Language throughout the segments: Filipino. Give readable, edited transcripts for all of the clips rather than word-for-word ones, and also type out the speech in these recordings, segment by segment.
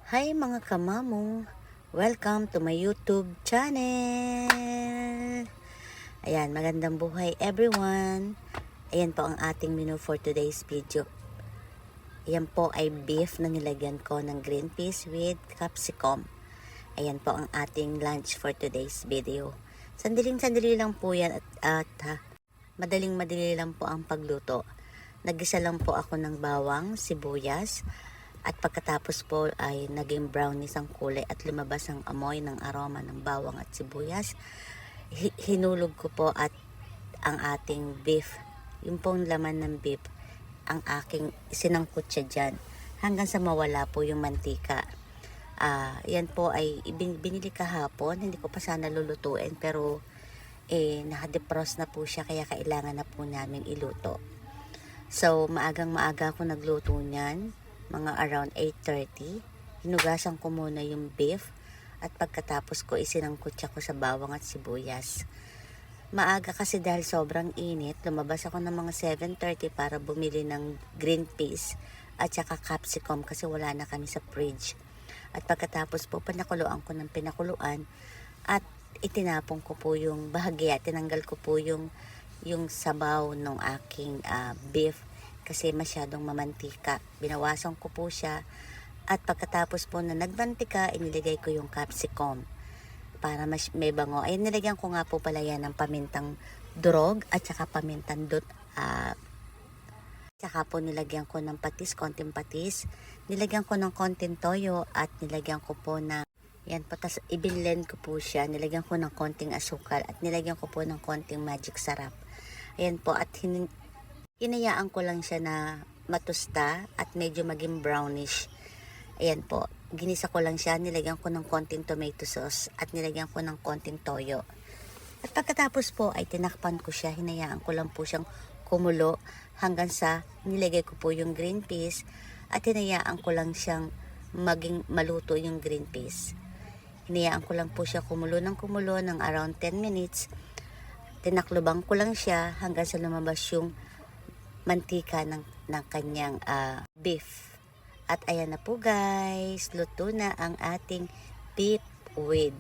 Hi mga kamamong! Welcome to my YouTube channel! Ayan, magandang buhay everyone! Ayan po ang ating menu for today's video. Ayan po ay beef na nilagyan ko ng green peas with capsicum. Ayan po ang ating lunch for today's video. Sandaling-sandali lang po yan at madaling-madali lang po ang pagluto. Nagisa lang po ako ng bawang, sibuyas, at pagkatapos po ay naging brownies ang kulay at lumabas ang amoy ng aroma ng bawang at sibuyas. Hinulog ko po at ang ating beef, yung pong laman ng beef, ang aking sinangkot siya dyan hanggang sa mawala po yung mantika. Yan po ay binili kahapon, hindi ko pa sana lulutuin pero naka-defrost na po siya kaya kailangan na po namin iluto. So maagang maaga ako nagluto niyan, mga around 8:30. Hinugasan ko muna yung beef at pagkatapos ko isinangkot siya ko sa bawang at sibuyas. Maaga kasi dahil sobrang init, lumabas ako ng mga 7:30 para bumili ng green peas at saka capsicum kasi wala na kami sa fridge. At pagkatapos po pinakuluan ko ng pinakuluan at itinapon ko po yung bahagya, tinanggal ko po yung sabaw ng aking beef kasi masyadong mamantika. Binawasan ko po siya at pagkatapos po na nagmantika, inilagay ko yung capsicum para may bango. Ay nilagyan ko nga po pala yan ng pamintang durog at saka pamintang saka po nilagyan ko ng patis, konting patis. Nilagyan ko ng konting toyo at nilagyan ko po na yan po, tas i-blend ko po siya. Nilagyan ko ng konting asukal at nilagyan ko po ng konting magic sarap. Ayan po, at hinayaan ko lang siya na matusta at medyo maging brownish. Ayan po, ginisa ko lang siya, nilagyan ko ng konting tomato sauce at nilagyan ko ng konting toyo. At pagkatapos po ay tinakpan ko siya, hinayaan ko lang po siyang kumulo hanggang sa nilagay ko po yung green peas at hinayaan ko lang siyang maging maluto yung green peas. Hinayaan ko lang po siya kumulo ng around 10 minutes. Tinaklubang ko lang siya hanggang sa lumabas yung mantika ng kanyang beef. At ayan na po guys, luto na ang ating beef with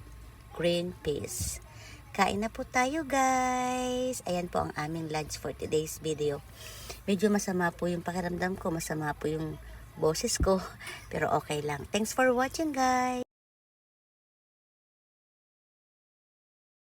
green peas. Kain na po tayo guys. Ayan po ang aming lunch for today's video. Medyo masama po yung pakiramdam ko, masama po yung boses ko, pero okay lang. Thanks for watching guys.